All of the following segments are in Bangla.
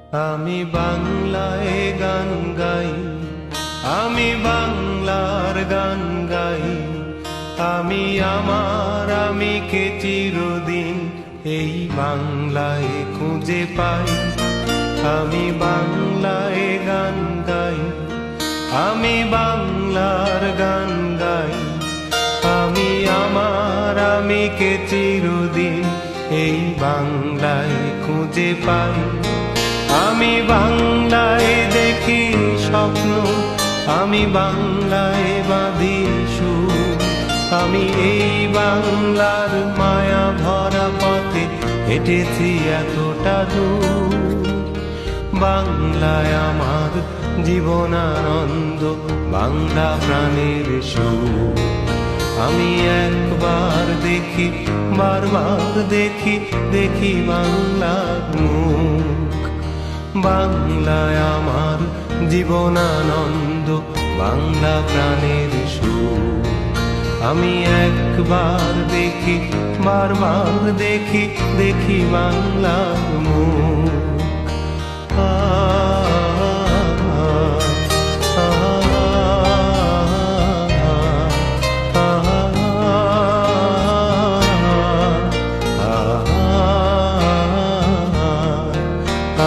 আমি বাংলায় গান গাই, আমি বাংলার গান গাই। আমি আমার আমিকে চিরদিন এই বাংলায় খুঁজে পাই। আমি বাংলায় গান গাই, আমি বাংলার গান গাই। আমি আমার আমিকে চিরদিন এই বাংলায় খুঁজে পাই। আমি বাংলায় দেখি স্বপ্ন, আমি বাংলায় বাঁধি সুর। আমি এই বাংলার মায়া ভরা পথে হেঁটেছি এতটা দূর। বাংলায় আমার জীবনানন্দ, বাংলা প্রাণের সুর। আমি একবার দেখি, বারবার দেখি, দেখি বাংলার মুখ। বাংলায় আমার জীবনানন্দ, বাংলা প্রাণের সুর। আমি একবার দেখি, বারবার দেখি, দেখি বাংলার মুখ।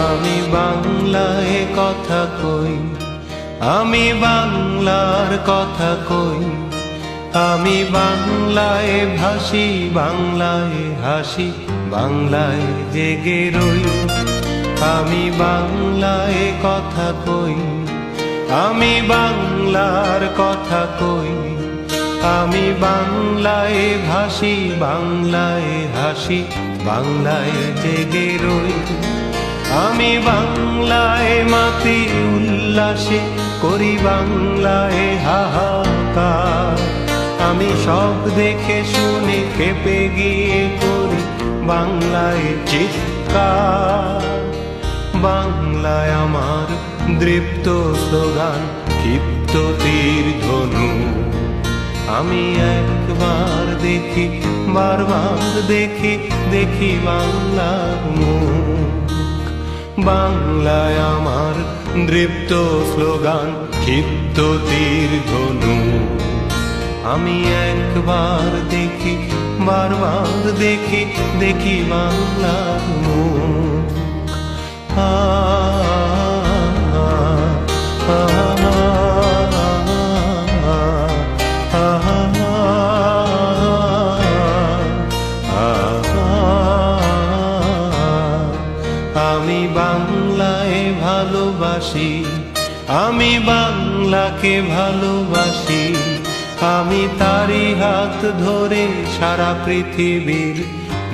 আমি বাংলায় কথা কই, আমি বাংলার কথা কই। আমি বাংলায় ভাসি, বাংলায় হাসি, বাংলায় জেগে রই। আমি বাংলায় কথা কই, আমি বাংলার কথা কই। আমি বাংলায় ভাসি, বাংলায় হাসি, বাংলায় জেগে রই। আমি বাংলায় মাতি উল্লাসে, করি বাংলায় হাহাকার। আমি সব দেখে শুনে খেপে গিয়ে করি বাংলায় চিৎকার। বাংলায় আমার দৃপ্ত স্লোগান, ক্ষিপ্ত তীর ধনু। আমি একবার দেখি, বারবার দেখি, দেখি বাংলার মুখ। বাংলায় আমার দৃপ্ত স্লোগান, ক্ষিপ্ত তীর ধনু। আমি একবার দেখি, বারবার দেখি, দেখি বাংলার মুখ। আমি বাংলায় ভালোবাসি, আমি বাংলাকে ভালোবাসি। আমি তারি হাত ধরে সারা পৃথিবীর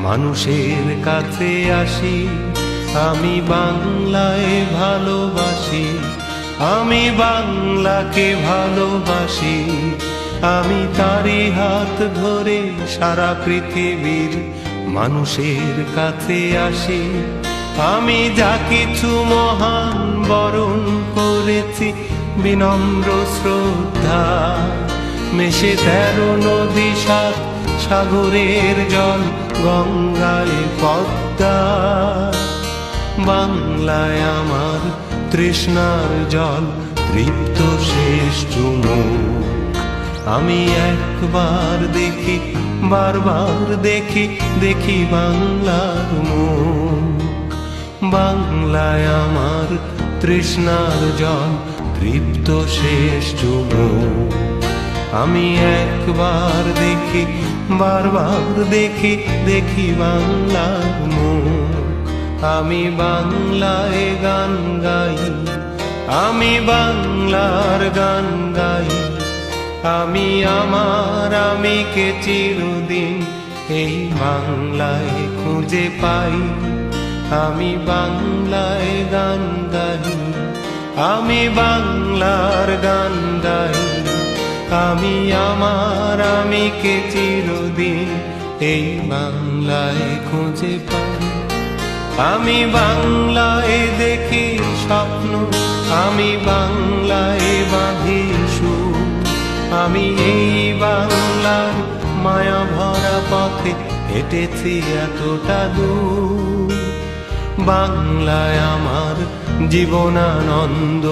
মানুষের কাছে আসি। আমি বাংলায় ভালোবাসি, আমি বাংলাকে ভালোবাসি। আমি তারি হাত ধরে সারা পৃথিবীর মানুষের কাছে আসি। আমি যা কিছু মহান বরণ করেছি বিনম্র শ্রদ্ধা। মেশে 13 নদী, 7 সাগরের জল, গঙ্গায় পদ্মা। বাংলায় আমার তৃষ্ণার জল, তৃপ্ত শেষ চুমুক। আমি একবার দেখি, বারবার দেখি, দেখি বাংলার মুখ। বাংলায় আমার তৃষ্ণার জল, তৃপ্ত শেষ চুমুক। আমি একবার দেখি, বারবার দেখি, দেখি বাংলার মুখ। আমি বাংলায় গান গাই, আমি বাংলার গান গাই। আমি আমার আমিকে চিরদিন এই বাংলায় খুঁজে পাই। আমি বাংলায় গান গাই, আমি বাংলার গান গাই। আমি আমার আমিকে চিরদিন এই বাংলায় খুঁজে পাই। আমি বাংলায় দেখি স্বপ্ন, আমি বাংলায় বাঁধি সুর। আমি এই বাংলার মায়া ভরা পথে হেঁটেছি এতটা দূর। বাংলায় আমার জীবনানন্দ